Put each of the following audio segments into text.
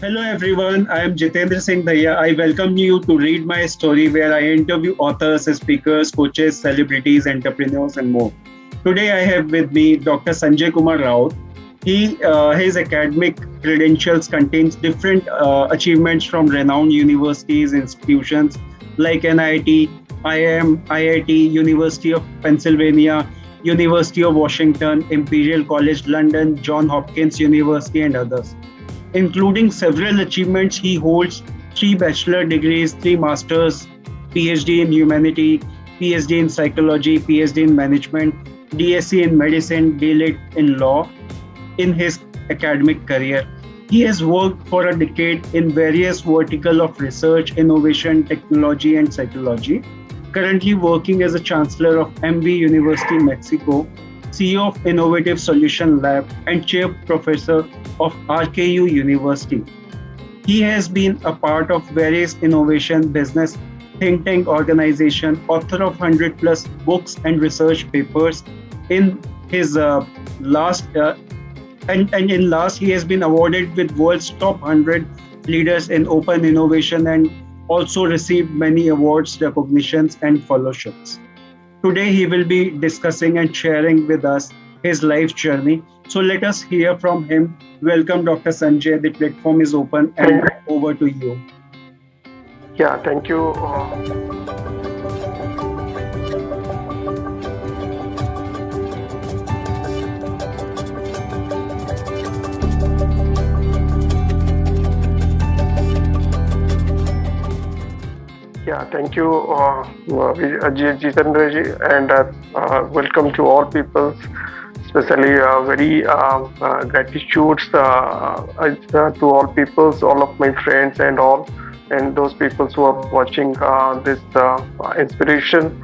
Hello everyone, I am Jitendra Singh Daya. I welcome you to Read My Story, where I interview authors, speakers, coaches, celebrities, entrepreneurs, and more. Today I have with me Dr. Sanjay Kumar Rao. His academic credentials contains different achievements from renowned universities, institutions like NIT, IIM, IIT, University of Pennsylvania, University of Washington, Imperial College London, John Hopkins University, and others. Including several achievements, he holds three bachelor degrees, three masters, PhD in humanity, PhD in psychology, PhD in management, DSc in medicine, DLIT in law in his academic career. He has worked for a decade in various verticals of research, innovation, technology, and psychology. Currently working as a chancellor of MV University, Mexico, CEO of Innovative Solution Lab, and chair professor of RKU University. He has been a part of various innovation business think tank organization, author of 100 plus books and research papers. In his last and in last, he has been awarded with world's top 100 leaders in open innovation and also received many awards, recognitions, and fellowships. Today, he will be discussing and sharing with us his life journey. So let us hear from him. Welcome, Dr. Sanjay. The platform is open and Thank, over to you. yeah, thank you. Yeah, thank you, Jitendra ji, and welcome to all people. Especially very gratitude to all peoples, all of my friends and all, and those people who are watching this inspiration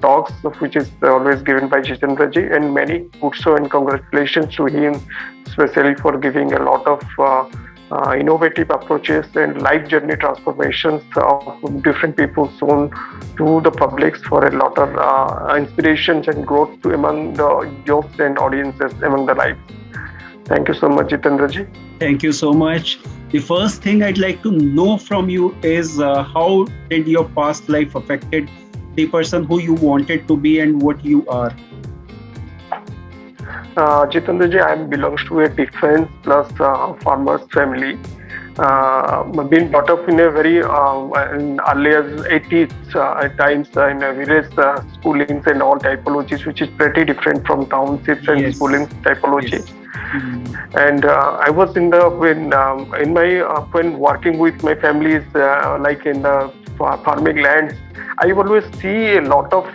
talks, which is always given by Jitendra ji, and many good so and congratulations to him, especially for giving a lot of innovative approaches and life journey transformations of different people shown to the publics for a lot of inspirations and growth to among the youths and audiences among the lives. Thank you so much, Jitendra ji. Thank you so much. The first thing I'd like to know from you is how did your past life affected the person who you wanted to be and what you are? Jitendra ji, I belongs to a defense plus farmers family. Been brought up in a very in early as 80s at times in various schoolings and all typologies, which is pretty different from townships and Yes. schooling typology. Yes. Mhm. And I was in the when working with my families like in the farming lands. I always see a lot of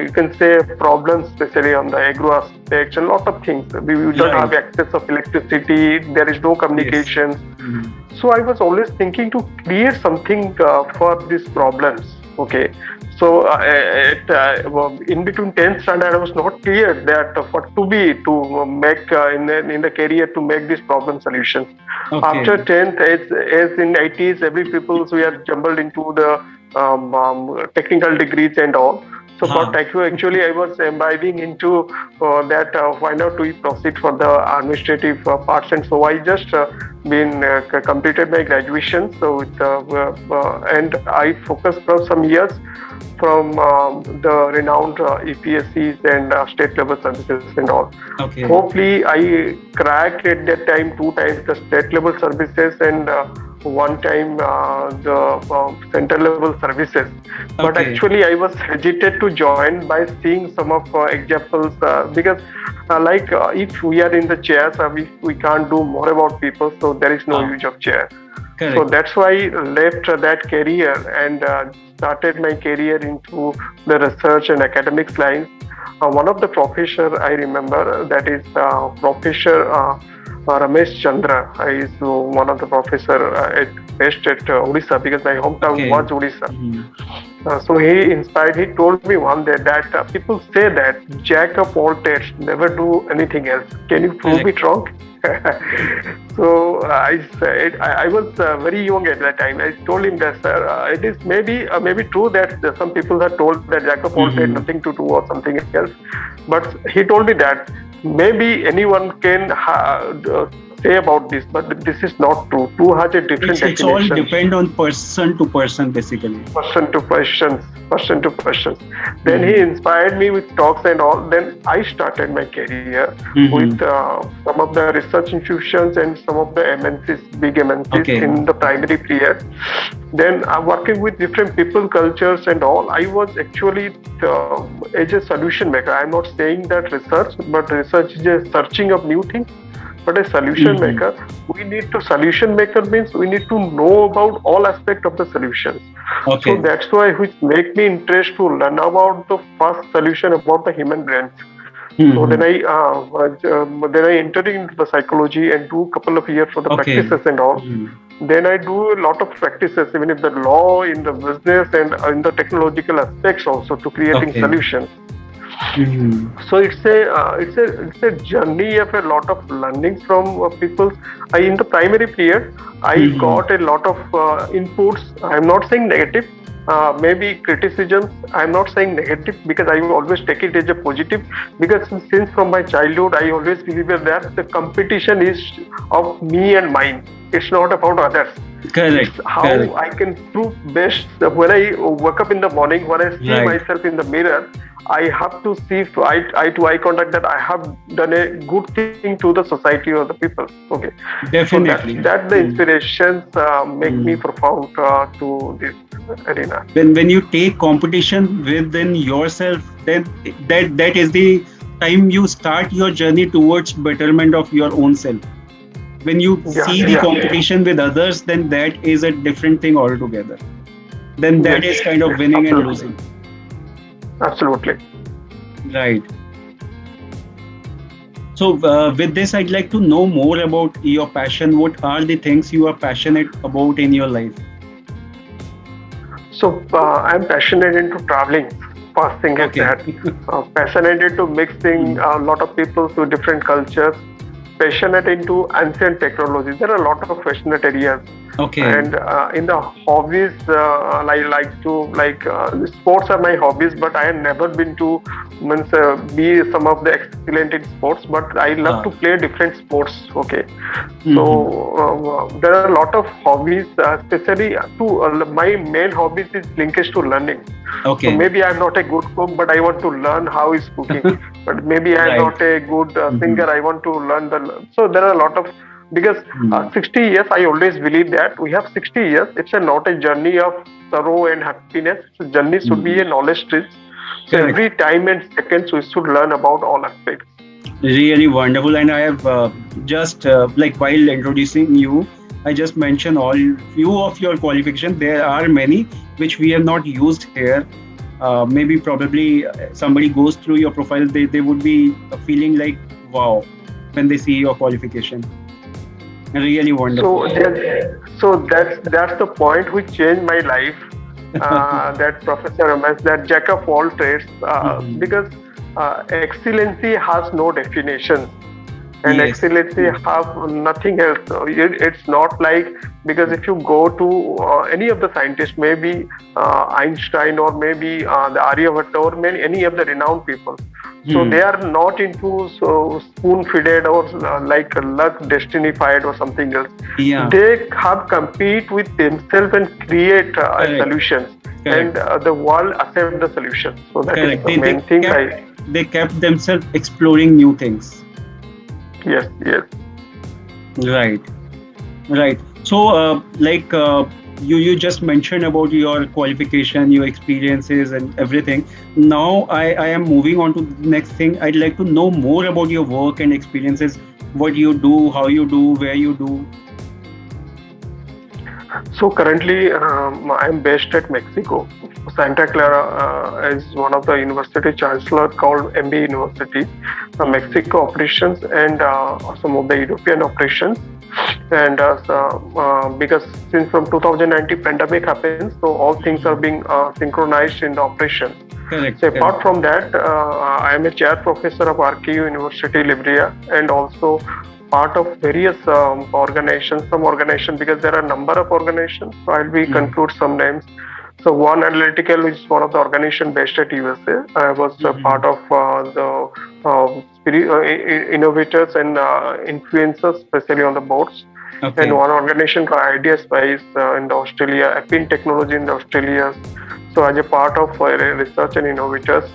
you can say problems, especially on the agro aspects. A lot of things. We don't have Right. access of electricity. There is no Yes. communication. Mhm. So I was always thinking to create something for these problems. Okay. So in between 10th standard, I was not clear that what to be to make in the career to make this problem solution. After Okay. 10th, as in 80s, every people we are jumbled into the technical degrees and all. So, but Huh. actually, I was imbibing into that. Why not we proceed for the administrative parts? And so I just been completed my graduation. So, and I focused for some years from the renowned EPSCs and state level services and all. Okay. Hopefully, I cracked at that time two times the state level services and one time the center level services. But Okay. actually, I was hesitant to join by seeing some of examples because, if we are in the chairs, we can't do more about people, so there is no Ah, use of chair. So correct. that's why I left that career and started my career into the research and academics lines. One of the professor I remember that is Professor Ramesh Chandra. Is one of the professor based at Odisha because my hometown Okay. was Odisha. Mhm. So he inspired. He told me one day that people say that jack of all trades, never do anything else. Can you prove Correct. it wrong? So I said I was very young at that time. I told him that sir, it is maybe true that some people are told that jack of all trades, Mhm. nothing to do or something else. But he told me that maybe anyone can say about this, but this is not true. True has a different It's all definition. depend on person to person basically. Person to person. Then he Mm-hmm. inspired me with talks and all. Then I started my career with Mm-hmm. some of the research institutions and some of the MNCs, big MNCs Okay. in the primary period. Then I'm working with different people, cultures and all. I was actually as a solution maker. I'm not saying that research, but research is a searching of new things. But a solution Mm-hmm. maker, solution maker means we need to know about all aspect of the solutions. So Okay. that's why which make me interest to learn about the first solution about the human brain. So Mm-hmm. then I entered into the psychology and do a couple of years for the Okay. practices and all. Mm-hmm. Then I do a lot of practices, even in the law, in the business, and in the technological aspects also to creating Okay. solutions. Mm-hmm. So it's a journey of a lot of learnings from people. In the primary period, I Mm-hmm. got a lot of inputs. I'm not saying negative, maybe criticisms. I'm not saying negative because I will always take it as a positive. Because since from my childhood, I always believe that the competition is of me and mine. It's not about others. It's Correct. how Correct. I can prove best. When I wake up in the morning, when I see Right. myself in the mirror, I have to see eye to eye contact that I have done a good thing to the society or the people. Okay, so Definitely. that the Mm. inspirations make me Mm. profound to this arena. When you take competition within yourself, then that is the time you start your journey towards betterment of your own self. When you Yeah, see the yeah, competition with others, then that is a different thing altogether. Then that yes, is kind of yes, winning and absolutely, losing. absolutely. Right. So, with this, I'd like to know more about your passion. What are the things you are passionate about in your life? So I'm passionate into traveling. First thing is Okay. that passionate into mixing Mm. a lot of people to different cultures. Passionate into ancient technologies. There are a lot of passionate areas, Okay. and in the hobbies, I like to sports are my hobbies, but I have never been to means be some of the excellent in sports. But I love Ah. to play different sports. Okay, so Mm-hmm. there are a lot of hobbies, especially to my main hobbies is linkage to learning. So Okay. maybe I'm not a good cook, but I want to learn how is cooking. But maybe I'm Right. not a good Mm-hmm. singer. I want to learn the. So there are a lot of because Mm. 60 years. I always believe that we have 60 years. It's a not a journey of sorrow and happiness. The journey should be a Mm. knowledge tree. So Correct. every time and seconds we should learn about all aspects. Really wonderful. And I have just like while introducing you, I just mentioned all few of your qualifications. There are many which we have not used here. Maybe probably somebody goes through your profile, they would be feeling like wow when they see your qualification. Really wonderful. So that's the point which changed my life. That Professor Ramesh, that jack of all trades, Mhm. because excellency has no definition, and Yes, excellency true. have nothing else. It's not like because if you go to any of the scientists, maybe Einstein or maybe the Aryabhatta or many any of the renowned people, so Hmm. they are not into so spoon-fed or like luck destiny-fied or something else. Yeah, They have compete with themselves and create correct, solutions, and correct, the world accept the solution. So that is correct. the They main thing. kept they kept themselves exploring new things. Yes, yes. Right, right. So, you just mentioned about your qualification, your experiences, and everything. Now, I am moving on to the next thing. I'd like to know more about your work and experiences. What you do, how you do, where you do. So currently, I'm based at Mexico. Santa Clara is one of the university chancellor called MB University, Mhm. Mexico operations and some of the European operations. And because since from 2019 pandemic happens, so all things are Mhm. being synchronized in the operation. Correct, So correct. apart from that, I am a chair professor of RKU University Libria and also part of various organizations, some organizations because there are a number of organizations. So I'll be Mhm. conclude some names. So One Analytical is one of the organization based at USA. I was a part Mhm. of the innovators and influencers, especially on the boards. And Okay. one organization called Idea Spice in the Australia, Appin Technology in the Australia. So as a part of research and innovators,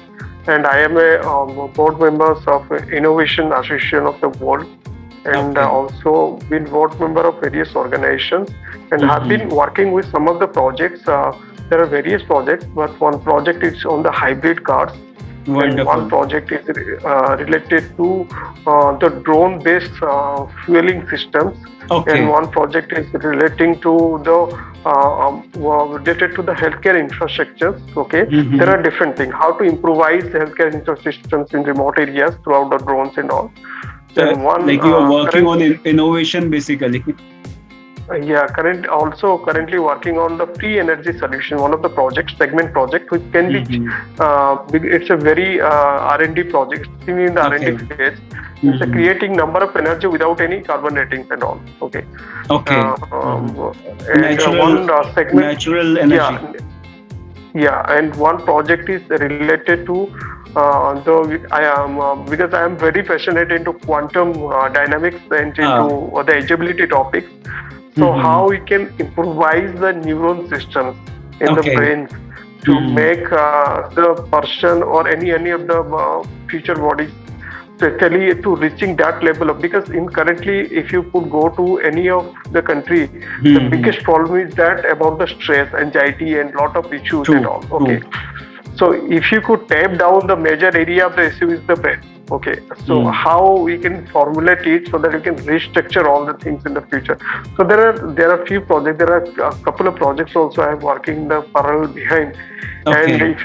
and I am a board member of Innovation Association of the World, and Okay. also been board member of various organizations, and have Mm-hmm. been working with some of the projects. There are various projects, but one project is on the hybrid cars, and one Wonderful. project is related to the drone-based fueling systems, and Okay. one project is relating to the related to the healthcare infrastructures. Okay, there Mm-hmm. are different things how to improvise healthcare infrastructures in remote areas throughout the drones and all. So, Then one like you are working current on innovation basically. yeah, currently working on the free energy solution, one of the project segment project, which can be Mm-hmm. it's a very R&D project, still in the R&D Okay. phase. It's a Mm-hmm. creating number of energy without any carbon ratings and all. Okay, Okay. uh, Mm-hmm. um, and Natural, one segment, natural yeah, energy. and one project is related to the I am because I am very passionate into quantum dynamics and into Ah. the agility topics. So Mm-hmm. how we can improvise the neuron systems in the Okay. brain to Mm-hmm. make the person or any of the future bodies especially to reaching that level of, because in currently if you could go to any of the country, the Mm-hmm. biggest problem is that about the stress, anxiety, and lot of issues and True. all. True. Okay, so if you could tap down the major area of the issue is the brain. Okay, so Mm. how we can formulate it so that we can restructure all the things in the future. So there are few projects. There are a couple of projects also I am working in the parallel behind, and Okay. if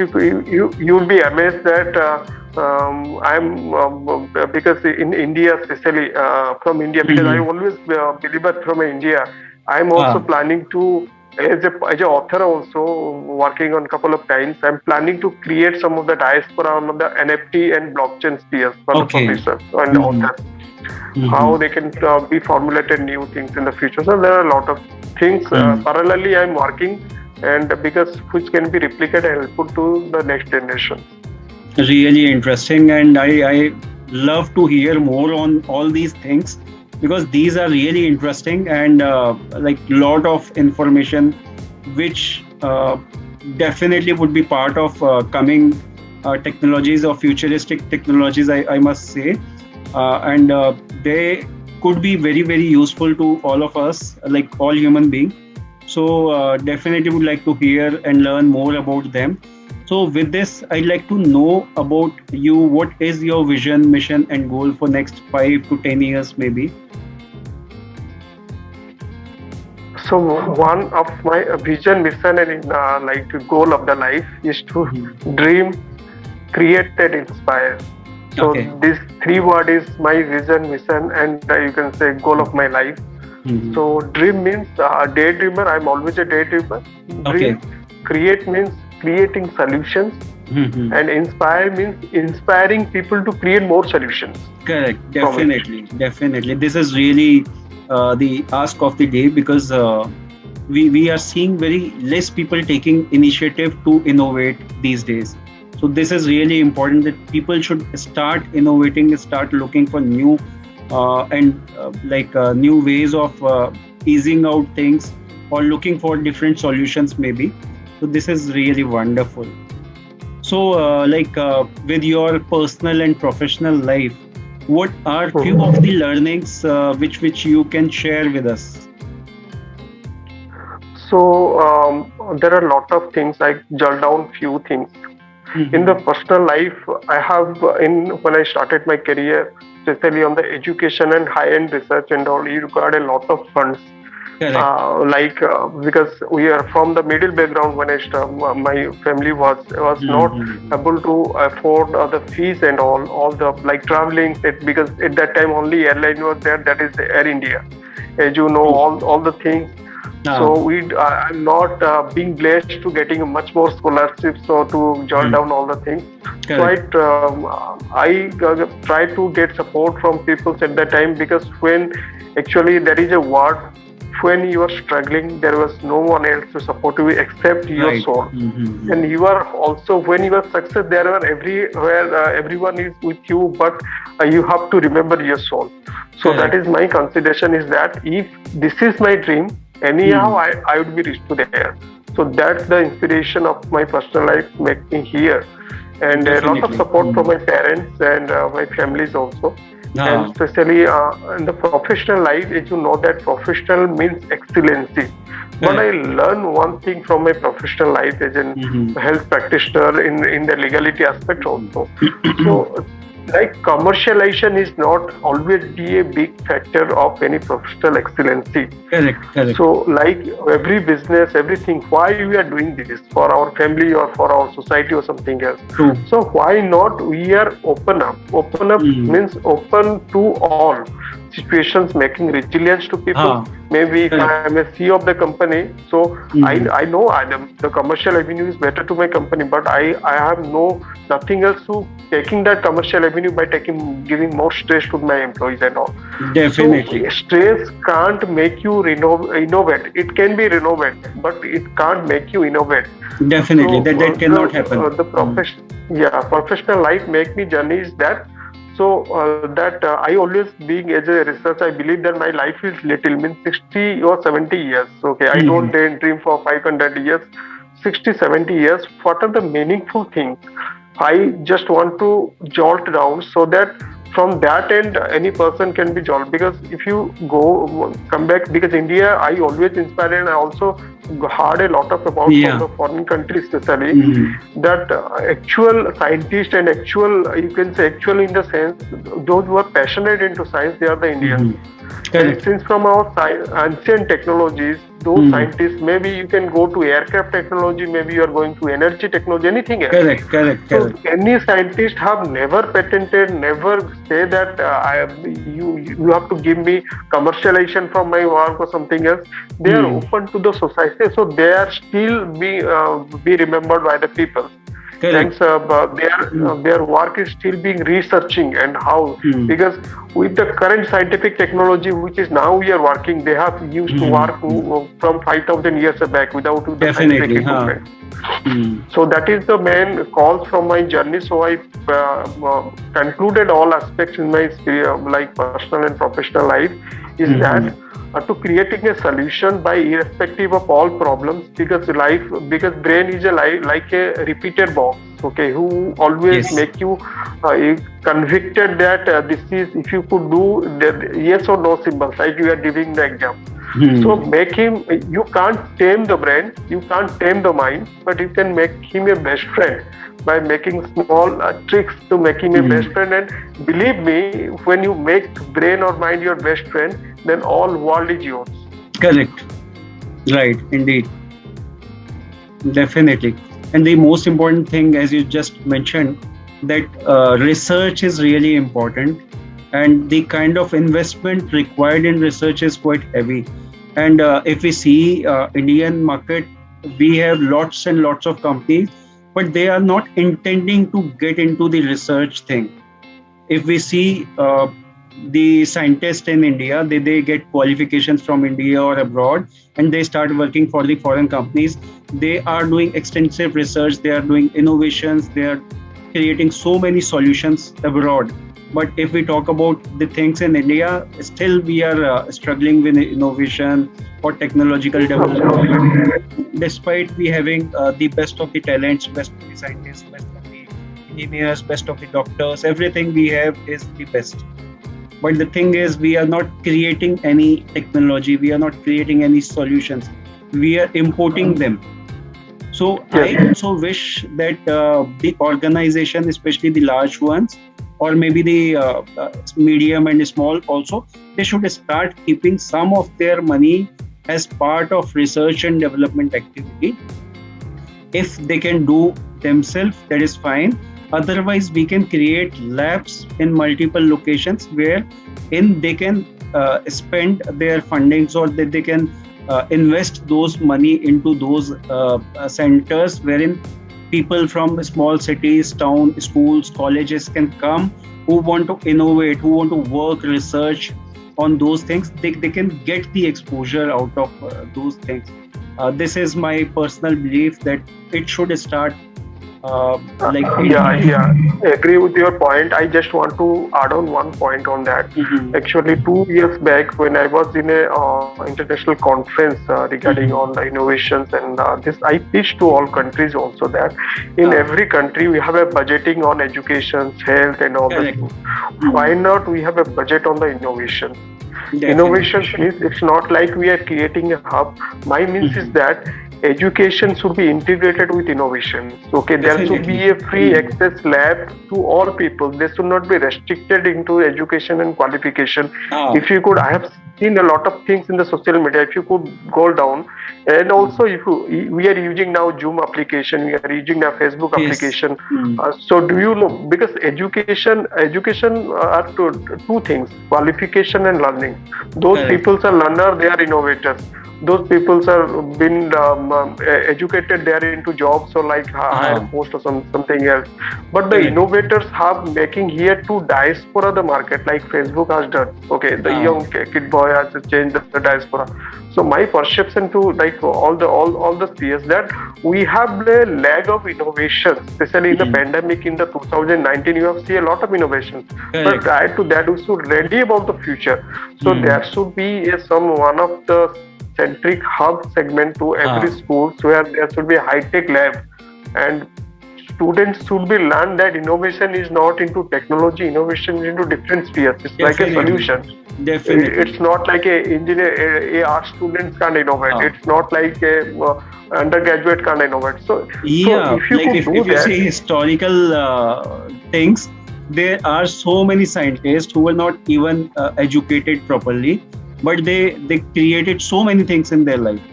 you will be amazed that I'm because in India, especially from India, because I Mm-hmm. always believe that from India, I'm also Ah. planning to as a author also working on a couple of times. I'm planning to create some of the diaspora on the NFT and blockchain spheres for the Okay. publishers and Mm-hmm. authors, Mm-hmm. how they can be formulated new things in the future. So there are a lot of things Mm. parallelly I'm working, and because which can be replicated and helpful to the next generation. Really interesting, and I love to hear more on all these things because these are really interesting and like lot of information which definitely would be part of coming technologies or futuristic technologies, I must say, and they could be very very useful to all of us, like all human beings. So definitely would like to hear and learn more about them. So with this, I'd like to know about you. What is your vision, mission, and goal for next 5 to 10 years, maybe? So one of my vision, mission, and like goal of the life is to Mhm. dream, create, and inspire. So Okay. this three word is my vision, mission, and you can say goal of my life. Mhm. So dream means daydreamer. I'm always a daydreamer. Okay. Dream, create means creating solutions, Mhm. and inspire means inspiring people to create more solutions Correct. from it. Definitely. Definitely. This is really the ask of the day because we are seeing very less people taking initiative to innovate these days. So this is really important that people should start innovating, start looking for new and like new ways of easing out things or looking for different solutions maybe. So this is really wonderful. So with your personal and professional life, what are few of the Mhm. learnings which you can share with us? So there are a lot of things. I jot down few things. In the Hmm. personal life, I have in when I started my career, especially on the education and high-end research and all, you required a lot of funds. Correct. Because we are from the middle background. When my family was not Hmm. able to afford the fees and all the like traveling. Because at that time only airline was there. That is Air India, as you know, True. all the things. Ah. So I'm not being blessed to getting much more scholarships or to jot Hmm. down all the things. So Correct. I try to get support from people at that time, because when actually there is a word when you are struggling, there was no one else to support you except your Right. soul. And you are also, when you are success, there are everywhere, everyone is with you, but you have to remember your soul. So that Correct. is my consideration, is that if this is my dream, anyhow Hmm. I would be reached to there. So that's the inspiration of my personal life make me here. And a lot of Definitely. support from my parents and my families also. And Ah, especially in the professional life, as you know that professional means excellency. But I correct. learned one thing from my professional life as a Hmm. health practitioner in the legality aspect also. So like commercialization is not always be a big factor of any professional excellency. Correct. Correct. So like every business, everything, why we are doing this for our family or for our society or something else. True. So why not we are open up? Open up Hmm. means open to all situations, making resilience to people. Ah, Maybe if I correct. am a CEO of the company, so Hmm. I know the commercial avenue is better to my company, but I have no nothing else to taking that commercial avenue by taking giving more stress to my employees and all. So Definitely. stress can't make you innovate. It can be renovate, but it can't make you innovate. Definitely. So That cannot happen. the Hmm. professional life make me journey is that. So that I always being as a researcher, I believe that my life is little means 60 or 70 years. Okay, I Hmm. don't dream for 500 years, 60, 70 years. What are the meaningful things? I just want to jolt down so that from that end any person can be jolt, because if you go come back, because India I always inspired, and I also heard a lot of about from Yeah. the foreign countries especially, Hmm. that actual scientists and actual, you can say actual in the sense, those who are passionate into science, they are the Indians. Hmm. And Correct. since from our ancient technologies, those Hmm. scientists, maybe you can go to aircraft technology, maybe you are going to energy technology, anything else. Correct. Correct. So Correct. any scientist have never patented, never say that you have to give me commercialization from my work or something else. They are Hmm. open to the society, so they are still be remembered by the people. And Correct. their work is still being researching and how, Hmm. because with the current scientific technology which is now we are working, they have used to Hmm. work from 5,000 years back without the scientific Definitely. Huh. equipment. Hmm. So that is the main cause from my journey. So I concluded all aspects in my like personal and professional life, is Hmm. that to creating a solution by irrespective of all problems, because life, because brain is a like a repeater box, okay, who always Yes. make you convicted that this is, if you could do the yes or no symbols, like you are giving the exam. So Hmm. make him, you can't tame the brain, you can't tame the mind, but you can make him a best friend by making small tricks to make him a best Hmm. friend. And believe me, when you make brain or mind your best friend, then all world is yours. Correct. Right. Indeed. Definitely. And the most important thing, as you just mentioned, that research is really important, and the kind of investment required in research is quite heavy. And if we see Indian market, we have lots and lots of companies, but they are not intending to get into the research thing. If we see the scientists in India, they get qualifications from India or abroad, and they start working for the foreign companies. They are doing extensive research, they are doing innovations, they are creating so many solutions abroad. But if we talk about the things in India, still we are struggling with innovation or technological development, Absolutely. despite we having the best of the talents, best of the scientists, best of the engineers, best of the doctors. Everything we have is the best. But the thing is, we are not creating any technology, we are not creating any solutions, we are importing them. So I Yes. also wish that the organization, especially the large ones, or maybe the medium and small also, they should start keeping some of their money as part of research and development activity. If they can do themselves, that is fine. Otherwise, we can create labs in multiple locations where in they can spend their fundings, or that they can invest those money into those centers wherein people from small cities, town, schools, colleges can come, who want to innovate, who want to work research, on those things, they can get the exposure out of those things. This is my personal belief that it should start like Yeah, yeah, I agree with your point. I just want to add on one point on that. Mhm, Actually, 2 years back, when I was in a international conference regarding mhm. on the innovations and this, I pitched to all countries also that in Ah, every country we have a budgeting on education, health, and all the correct. things. Why Mhm. not we have a budget on the innovation? Definitely. Innovations means it's not like we are creating a hub. My means is Mhm. that education should be integrated with innovation. Okay, there should Definitely. be a free Mhm. access lab to all people. They should not be restricted into education and qualification. Ah. If you could, I have seen a lot of things in the social media. If you could go down, and also if you, we are using now Zoom application, we are using now Facebook Yes. application. Mhm. So do you know? Because education are two things: qualification and learning. Those Correct. people are learner, they are innovators. Those people are been educated, they are into jobs or like higher Ah. post or something else. But the Correct. innovators have making here to diaspora the market, like Facebook has done. Okay, the Ah. young kid boy has changed the diaspora. So my perception to like all the spheres that we have a lag of innovation, especially in the Mhm. pandemic in the 2019. You have seen a lot of innovation, but Correct. prior to that, we should ready about the future. So there Mhm. should be some one of the centric hub segment to every Ah. schools where there should be a high tech lab, and students should be learn that innovation is not into technology. Innovation is into different spheres. It's like a Definitely. solution. Definitely. It's not like a engineer, a art students can't innovate. Ah. It's not like a undergraduate can't innovate. So Yeah, if you like could do if you that, say historical things, there are so many scientists who were not even educated properly, but they created so many things in their life.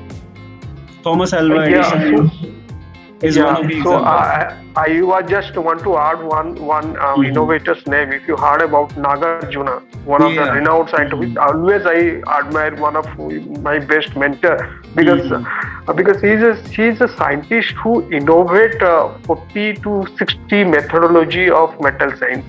Thomas Alva yeah. Edison is one of the So examples. I was just want to add one Mhm. innovator's name. If you heard about Nagarjuna, one of the Yeah. renowned scientists, Mhm. always I admire one of my best mentor Mhm. because he's a scientist who innovate 40 to 60 methodology of metal science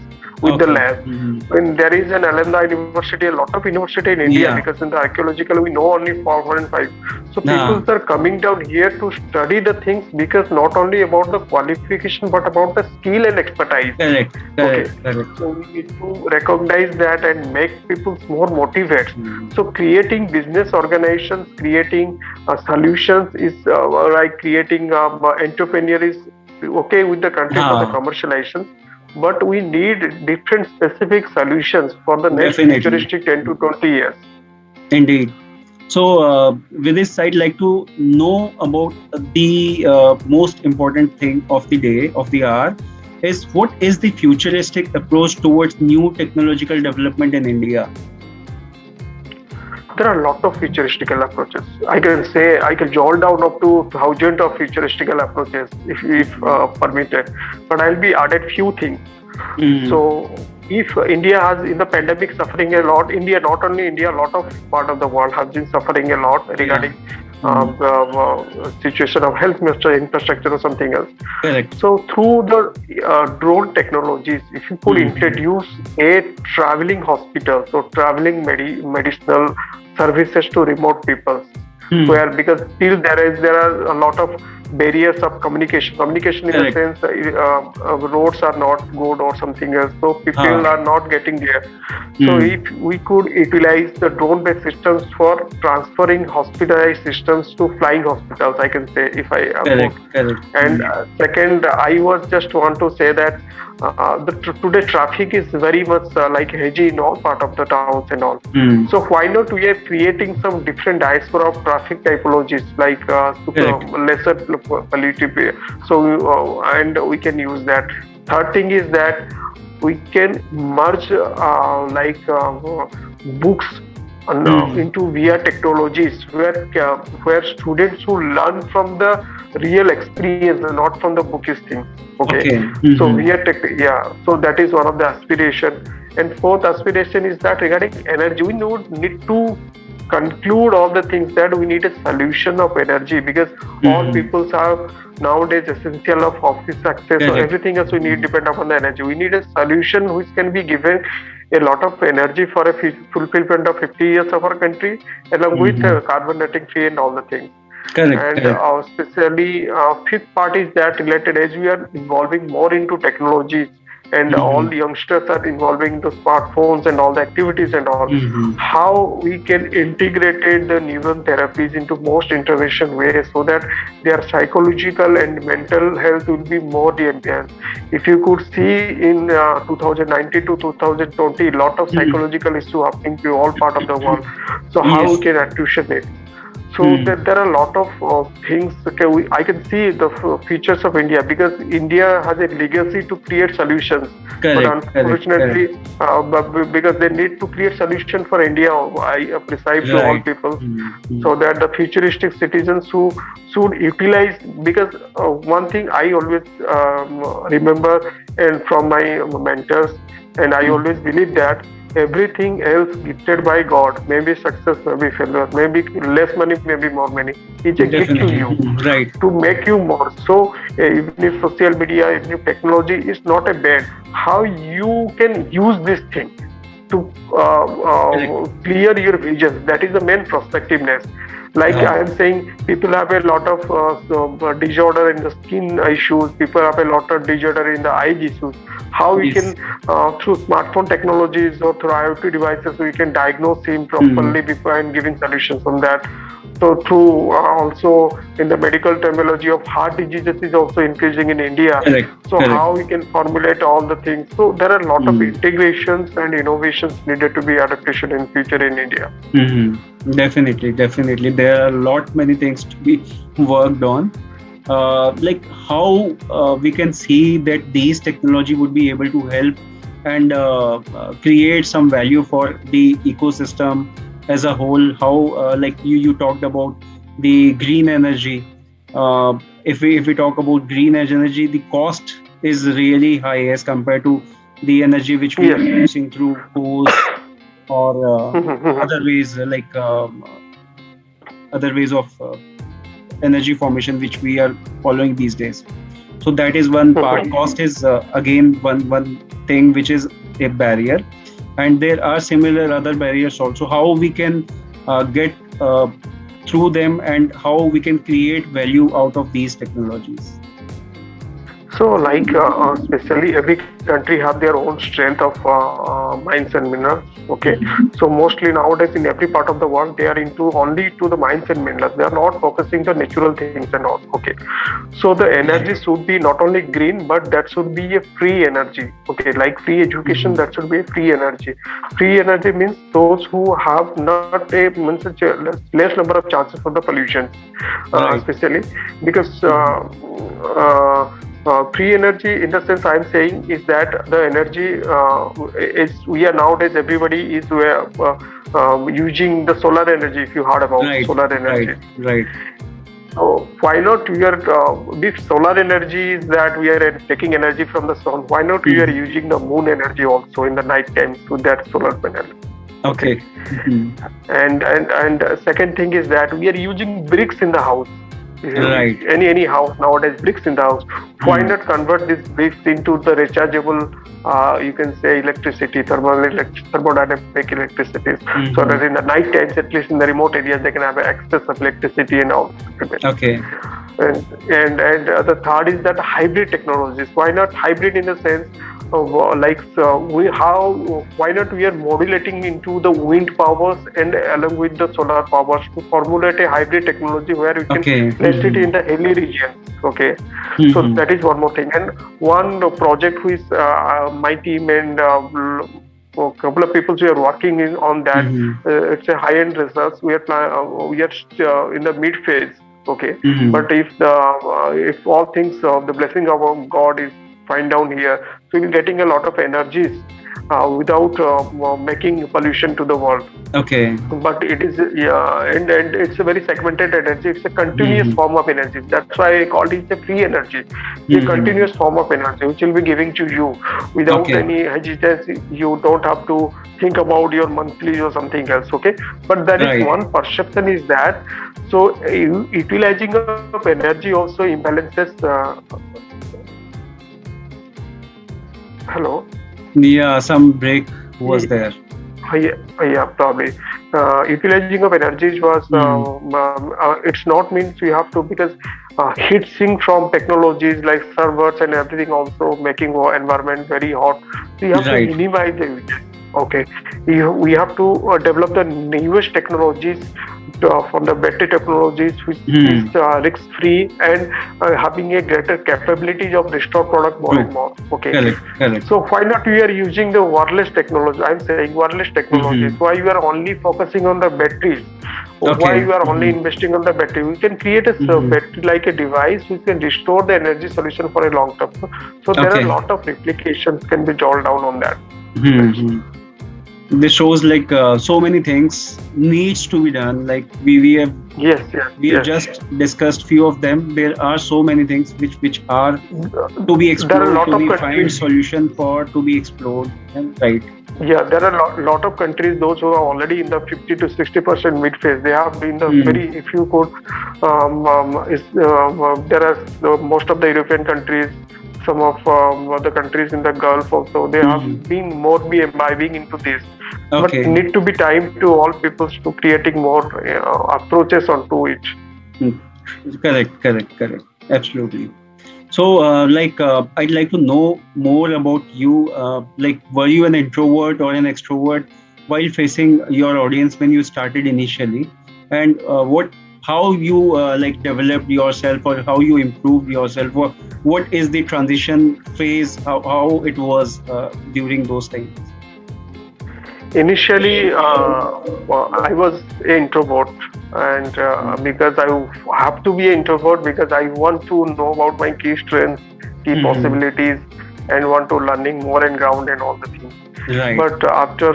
with the Okay. lab. Mhm. When there is an alumni university, a lot of university in India, Yeah. because in the archaeological we know only 405. So people Ah. are coming down here to study the things because not only about the qualification but about the skill and expertise. Correct. Okay, Correct. Correct. so we need to recognize that and make people more motivated. Mhm. So creating business organizations, creating solutions is like creating entrepreneur is okay with the country for the Ah. commercialization, but we need different specific solutions for the next Definitely. futuristic 10 to 20 years. Indeed. So, with this, I'd like to know about the most important thing of the day, of the hour, is what is the futuristic approach towards new technological development in India? There are a lot of futuristical approaches. I can say I can jot down up to thousands of futuristical approaches if permitted, but I'll be added few things. Mm. So if India has in the pandemic suffering a lot, India, not only India, a lot of part of the world has been suffering a lot Yeah. regarding Mm. the situation of health infrastructure or something else. Correct. So through the drone technologies, if you could Mm. introduce a traveling hospital, so traveling medicinal services to remote people, Mm. where because still there are a lot of barriers of communication in the Correct. sense roads are not good or something else, so people Ah. are not getting there. So Mm. if we could utilize the drone based systems for transferring hospitalized systems to flying hospitals, I can say, if I put. Correct. Correct. And second, I was just want to say that today traffic is very much like hazy in all part of the towns and all. Mm. So why not we are creating some different diaspora of traffic typologies like Correct. lesser polluted. So and we can use that. Third thing is that we can merge books Mm. into VR technologies where students who learn from the real experience and not from the bookish thing. Okay, Okay. so Mhm. VR tech, yeah. So that is one of the aspiration. And fourth aspiration is that regarding energy, we need to conclude all the things that we need a solution of energy because all Mhm. peoples are nowadays essential of office access. So Correct. everything else we need depend upon the energy. We need a solution which can be given a lot of energy for a fulfillment of 50 years of our country, along with carbon netting free and all the things. Correct, And correct. especially fifth part is that related as we are involving more into technologies, and all Mm-hmm. the youngsters are involving the smartphones and all the activities and all, Mm-hmm. how we can integrate the neuron therapies into most intervention ways so that their psychological and mental health will be more enhanced. If you could see in 2019 to 2020, lot of psychological issue happening to all part of the world. So how we Yes. can attrition it? So Mm. there are a lot of things. Okay, I can see the features of India, because India has a legacy to create solutions. But Correct, correct, correct. unfortunately, because they need to create solution for India, I prescribe to all Right. people, Mm-hmm. so that the futuristic citizens who should utilize. Because one thing I always remember and from my mentors, and I always believe that everything else gifted by God, maybe success, maybe failure, maybe less money, maybe more money, is a gift to Definitely. you Right. to make you more. So even if social media, even if technology is not a bad, how you can use this thing to Correct. clear your vision. That is the main prospectiveness. Like Uh, I am saying, people have a lot of disorder in the skin issues. People have a lot of disorder in the eyes issues. How we yes. can, through smartphone technologies or through IoT devices, we can diagnose him Mm. properly before and giving solutions on that. So through also in the medical terminology of heart diseases is also increasing in India. Correct, So correct. how we can formulate all the things. So there are a lot of Mm. integrations and innovations needed to be adaptation in future in India. Definitely, definitely. There are a lot many things to be worked on. Like how we can see that these technology would be able to help and create some value for the ecosystem as a whole. How like you talked about the green energy. If we talk about green energy, the cost is really high as compared to the energy which we are Yes. producing through coals or other ways other ways of energy formation which we are following these days. So that is one part. Cost is again one thing which is a barrier, and there are similar other barriers also. How we can get through them and how we can create value out of these technologies. So, like, especially every country have their own strength of mines and minerals. Okay, Mhm. so mostly nowadays in every part of the world they are into only to the mines and minerals. They are not focusing the natural things and all. Okay, so the energy Right. should be not only green, but that should be a free energy. Okay, like free education, Mhm. that should be a free energy. Free energy means those who have not a means less number of chances for the pollution, Right. especially because. Mhm. Free energy, in the sense I'm saying, is that the energy is, we are nowadays everybody is using the solar energy. If you heard about Right. solar Right. energy, Right. so why not we are if solar energy is that we are taking energy from the sun, why not we are Mhm. using the moon energy also in the night times to that solar panel? Okay, Okay. Mhm. and second thing is that we are using bricks in the house. Right. Any house nowadays, bricks in the house. Why Mhm. not convert these bricks into the rechargeable, you can say electricity, thermodynamic electricities, so that Mhm. in the night times, at least in the remote areas, they can have access of electricity and all. Okay. And the third is that hybrid technologies. Why not hybrid in the sense of we how why not we are modulating into the wind powers and along with the solar powers to formulate a hybrid technology where we can Okay. place it Mhm. in the hilly regions. Okay, so Mhm. that is one more thing. And one project which my team and a couple of people who are working in on that. Mhm. It's a high-end research. We are in the mid phase. Okay, Mhm. but if all things the blessing of our God is fine down here, so we're getting a lot of energies without making pollution to the world. Okay. But it is, yeah, and it's a very segmented energy. It's a continuous Mhm. form of energy. That's why I called it a free energy. It's a Mhm. continuous form of energy which will be giving to you without Okay. any hesitancy. You don't have to think about your monthly or something else. Okay, but that is Right. one perception is that. So utilizing of energy also imbalances. Hello. Yeah, some break who was there? Yeah, probably. Utilizing of energies was, Mm. it's not means you have to, because heat sink from technologies like servers and everything also making our environment very hot. So you have to Right. minimize the usage. Okay, we have to develop the newest technologies from the battery technologies, which is Mm. risk free and having a greater capabilities of restore product more True. and more. Okay, Correct. Correct. so why not we are using the wireless technology? I'm saying wireless technologies. Mm-hmm. Why you are only focusing on the batteries? Why Okay. you are only Mm-hmm. investing on the battery? We can create a Mm-hmm. battery like a device which can restore the energy solution for a long term. So there are a Okay. lot of applications can be jotted down on that. Mm-hmm. This shows like so many things needs to be done. Like Yes, yes, we have yes. just discussed few of them. There are so many things which are to be There are a explored, lot to of be find countries. solution for, to be explored. And right. Yeah, there are lot of countries, those who are already in the 50 to 60% mid phase. They have been the Mm. very, if you could, there are most of the European countries, some of the countries in the Gulf also, they have Mm. been more be imbibing into this. But Okay. need to be time to all peoples to creating more approaches onto it. Mm. Correct. Correct. Correct. Absolutely. So, I'd like to know more about you. Like, were you an introvert or an extrovert while facing your audience when you started initially, and how you like developed yourself or how you improved yourself? What is the transition phase? How it was during those times? Initially, well, I was an introvert, and because I have to be an introvert because I want to know about my key strengths, key Mm-hmm. possibilities, and want to learning more and ground and all the things. Right. But after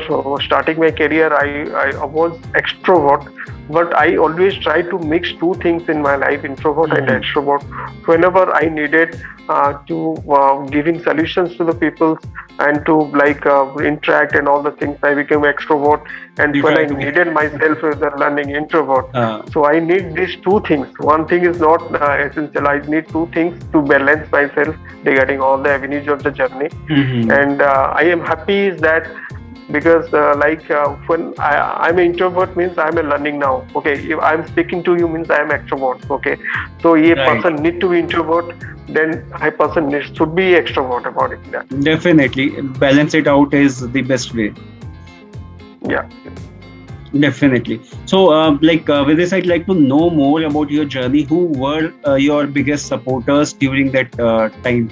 starting my career, I was extrovert, but I always try to mix two things in my life, introvert and Mm-hmm. extrovert. Whenever I needed to giving solutions to the people and to like interact and all the things, I became extrovert. And You when I try to be. needed myself as a learning introvert, Uh, so I need these two things. One thing is not essential. I need two things to balance myself regarding all the avenues of the journey. mm-hmm. And I am happy is that because when I'm an introvert means I'm a learning now. Okay, if I'm speaking to you means I'm extrovert. Okay, so a Right. person need to be introvert, then a person should be extrovert about it. Yeah. Definitely, balance it out is the best way. Yeah. Definitely. So, with this, I'd like to know more about your journey. Who were your biggest supporters during that time?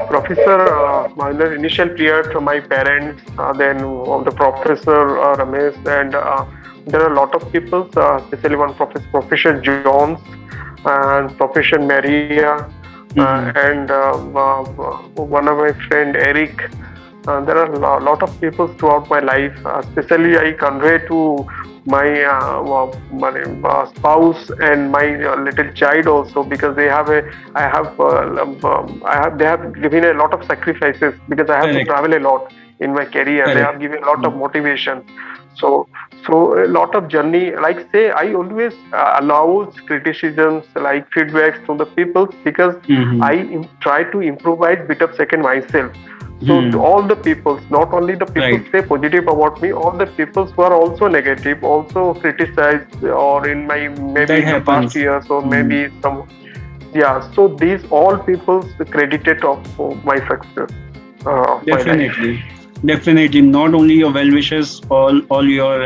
Professor, in the initial period, my parents, then the professor Ramesh, and there are a lot of people, especially one Professor Jones and Professor Maria, Mm-hmm. and one of my friend Eric. There are a lot of people throughout my life. Especially, I convey to my spouse and my little child also because they have a I have they have given a lot of sacrifices because I have to Correct. travel a lot in my career. They Correct. have given a lot of Mm. motivation. So a lot of journey. Like say, I always allows criticisms like feedbacks from the people because Mm-hmm. try to improvise bit of second myself. So Hmm. all the peoples, not only the people Right. say positive about me, all the peoples who are also negative, also criticized or in my maybe That in the past happens. years or Mm. maybe some, yeah. So these all peoples credited of my success of my life. Definitely. Definitely. Not only your well wishers, all your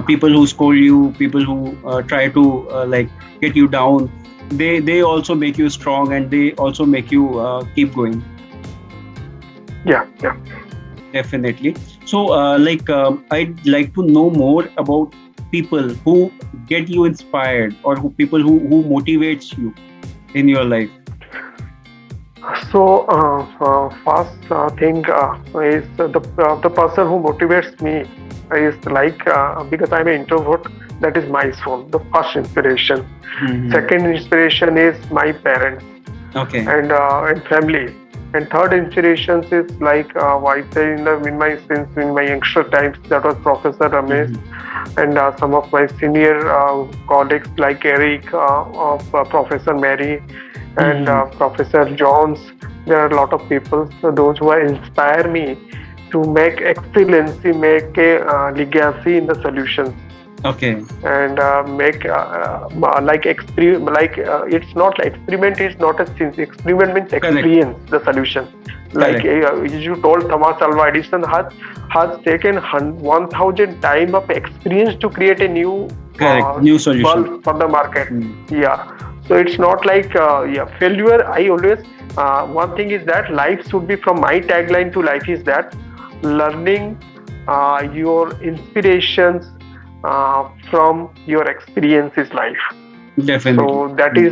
people who scold you, people who try to get you down. They also make you strong, and they also make you keep going. Yeah, yeah. Definitely. So, I'd like to know more about people who get you inspired, or people who motivates you in your life. So first thing is the person who motivates me is like because I'm an introvert. That is my soul. The first inspiration. Hmm. Second inspiration is my parents Okay. and family. And third inspirations is like I say in my youngster times, that was Professor Ramesh, Mhm. and some of my senior colleagues like Eric, Professor Mary, and Mhm. Professor Jones. There are a lot of people, so those who inspire me to make excellency, make a legacy in the solutions, Okay. and make it's not like experiment is not a sin. Experiment means Correct. experience the solution. Like Correct. you told, Thomas Alva Edison has taken 1,000 time of experience to create a new Correct. New solution. bulb for the market. Mm. Yeah, so it's not like failure. I always one thing is that life should be, from my tagline to life is that learning your inspirations from your experience is life. Definitely. So that Mm.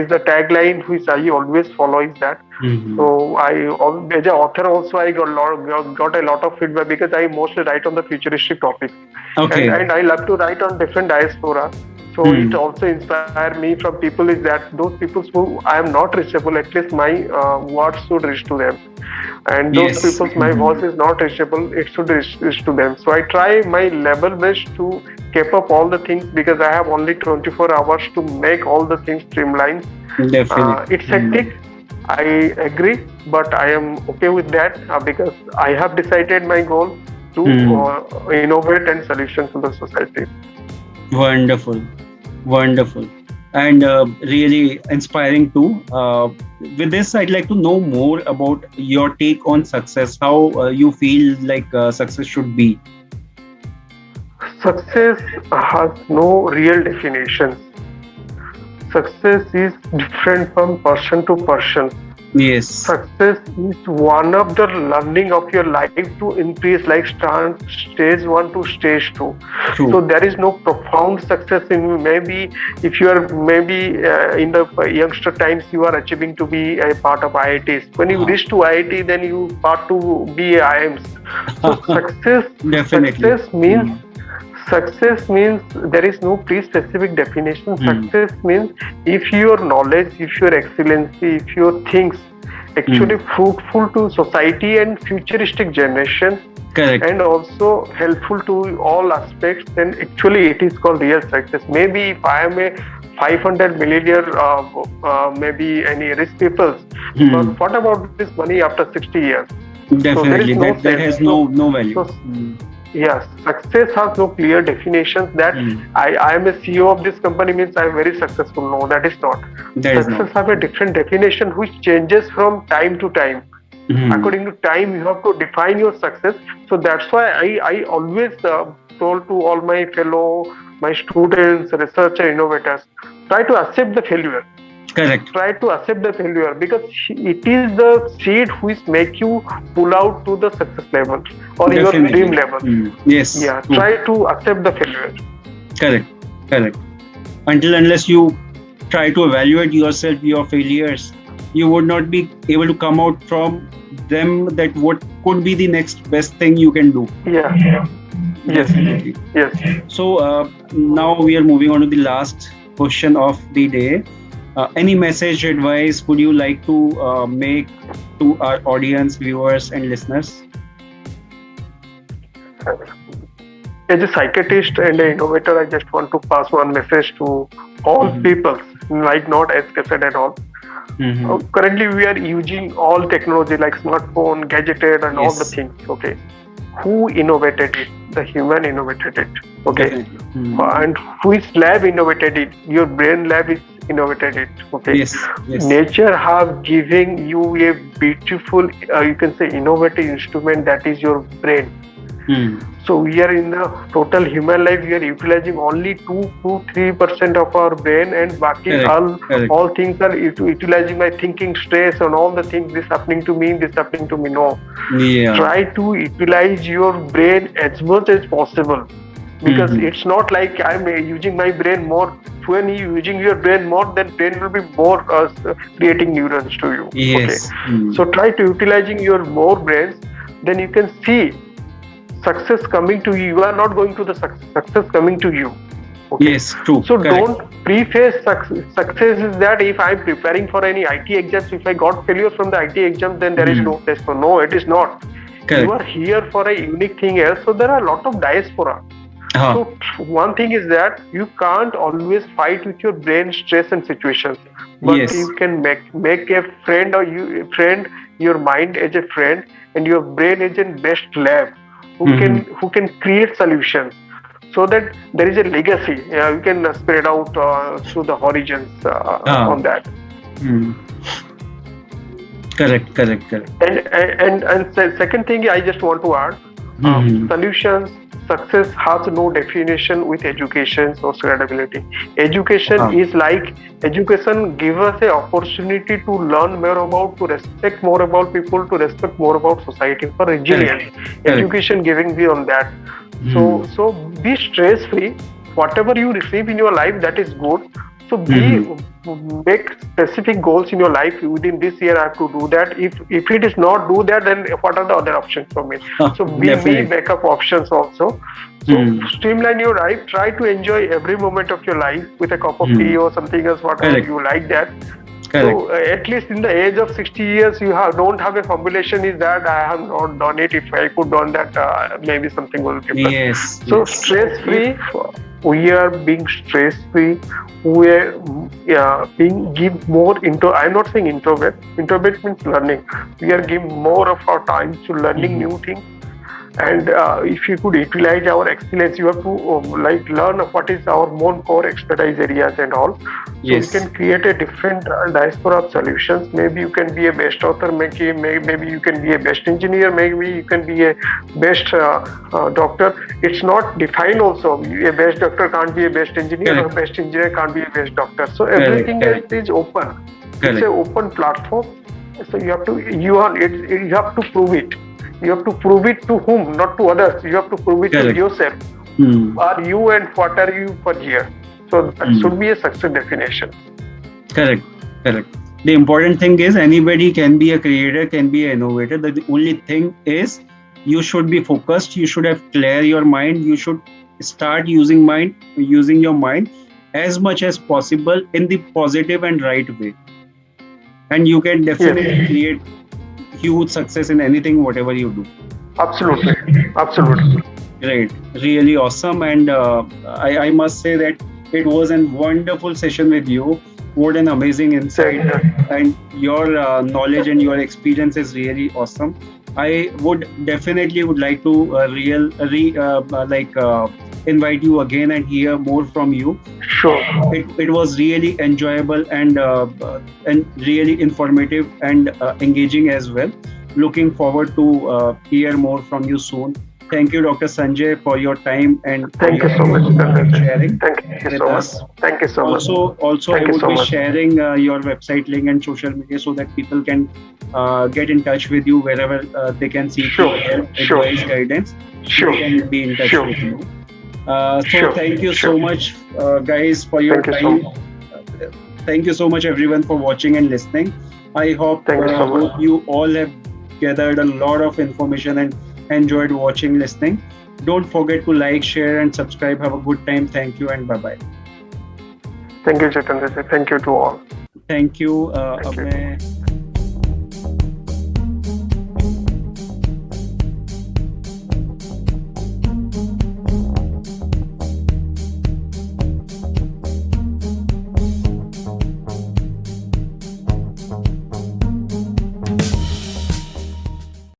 is the tagline which I always follow, is that. Mhm. So as an author also, I got a lot of feedback because I mostly write on the futuristic topics, and Okay. I love to write on different diaspora. So it Hmm. also inspire me from people is that those people who I am not reachable, at least my words should reach to them, and those Yes. people's my voice Mhm. is not reachable, it should reach to them. So I try my level best to keep up all the things, because I have only 24 hours to make all the things streamlined. Definitely. It's Mm. hectic, I agree, but I am okay with that because I have decided my goal to Hmm. innovate and solution to the society. Wonderful. Wonderful. And really inspiring too. With this, I'd like to know more about your take on success, how you feel like success should be. Success has no real definition. Success is different from person to person. Yes. Success is one of the learning of your life to increase, like start stage one to stage two. So True. there is no profound success in, maybe if you are maybe in the youngster times you are achieving to be a part of IITs. When you Uh-huh. reach to IIT, then you part to be IIMs. So Definitely. success means Mm. Success means there is no pre-specific definition. Mm. Success means if your knowledge, if your excellency, if your things Mm. actually fruitful to society and futuristic generation, Correct. and also helpful to all aspects, then actually it is called real success. Maybe if I am a 500 millionaire, maybe any rich people, Mm. but what about this money after 60 years? So there is Definitely. no That sense. has no value. So Mm. yes, success has no clear definitions that Mm. I am a CEO of this company means I am very successful. No, that is not. That is not. Success have a different definition which changes from time to time. Mm. According to time, you have to define your success. So that's why I always told to all my my students, researcher, innovators, try to accept the failure. Correct. Try to accept the failure, because it is the seed which make you pull out to the success level or your dream Definitely. level. Mm. Yes. Yeah, True. try to accept the failure. Correct. Correct. Until unless you try to evaluate yourself, your failures, you would not be able to come out from them that what could be the next best thing you can do. Yeah. Yes. Definitely. Yes. So now we are moving on to the last question of the day. Any message, advice would you like to make to our audience, viewers, and listeners? As a psychiatrist and an innovator, I just want to pass one message to all Mhm. people, like not as cassette at all. Mhm. Currently, we are using all technology like smartphone, gadgeted, and all the Yes, things. Okay, who innovated it? The human innovated it. Okay, definitely. Mhm. and which lab innovated it? Your brain lab is innovated it. Okay, Yes, yes. nature have given you a beautiful, you can say, innovative instrument, that is your brain. Mm. So we are in the total human life, we are utilizing only 2 to 3% of our brain, and baki Correct, correct. all things are utilizing my thinking, stress, and all the things. This happening to me, this happening to me. No, Yeah. try to utilize your brain as much as possible, because Mhm. it's not like I'm using my brain more. When you using your brain more, then brain will be more creating neurons to you. Okay, Yes. Mm. so try to utilizing your more brains, then you can see success coming to you. You are not going to the success coming to you. Okay. Yes, true. So Correct. don't preface success is that if I'm preparing for any IT exams, if I got failure from the IT exam, then there is no test. So no, it is not. Correct. You are here for a unique thing else. So there are a lot of diaspora. So one thing is that you can't always fight with your brain stress and situations, but Yes. you can make a friend or your mind as a friend and your brain as a best lab who can create solutions so that there is a legacy. You can spread out through the horizons on that. Correct. And second thing I just want to add, solutions. Success has no definition with education or credibility. Education is like education gives us an opportunity to learn more about, to respect more about people, to respect more about society, for resilience. Education giving me on that. So be stress free. Whatever you receive in your life, that is good. So make specific goals in your life. Within this year, I have to do that. If it is not do that, then what are the other options for me? So be backup options also. So streamline your life. Try to enjoy every moment of your life with a cup of tea or something else, whatever you like that. So at least in the age of 60 years, you don't have a formulation is that I have not done it. If I could done that, maybe something will be different. Yes. So stress free. We are being stress free. We are being give more into. I'm not saying introvert. Introvert means learning. We are giving more of our time to learning new things. And if you could utilize our excellence, you have to learn what is our more core expertise areas and all. So you can create a different diaspora of solutions. Maybe you can be a best author, maybe you can be a best engineer, maybe you can be a best doctor. It's not defined also. A best doctor can't be a best engineer, or a best engineer can't be a best doctor. So everything is open. It's an open platform. So you have to prove it. You have to prove it to whom, not to others. You have to prove it to yourself. Are you and what are you for here? So that should be a success definition. Correct. The important thing is anybody can be a creator, can be an innovator. The only thing is you should be focused. You should have clear your mind. You should start using your mind as much as possible in the positive and right way. And you can definitely create huge success in anything, whatever you do. Absolutely. Great, really awesome. And I must say that it was a wonderful session with you. What an amazing insight, and your knowledge and your experience is really awesome. I would definitely like to invite you again and hear more from you. Sure. It was really enjoyable and really informative and engaging as well. Looking forward to hear more from you soon. Thank you, Dr. Sanjay, for your time and thank you so much sharing. Thank you so much. Thank you so much. Also, I would be sharing your website link and social media so that people can get in touch with you wherever they can seek advice, guidance. They can be in touch with you. Thank you so much, guys, for your time. Thank you so much, everyone, for watching and listening. I hope you all have gathered a lot of information and enjoyed watching, listening. Don't forget to like, share, and subscribe. Have a good time. Thank you and bye-bye. Thank you, Jitendra. Thank you to all. Thank you.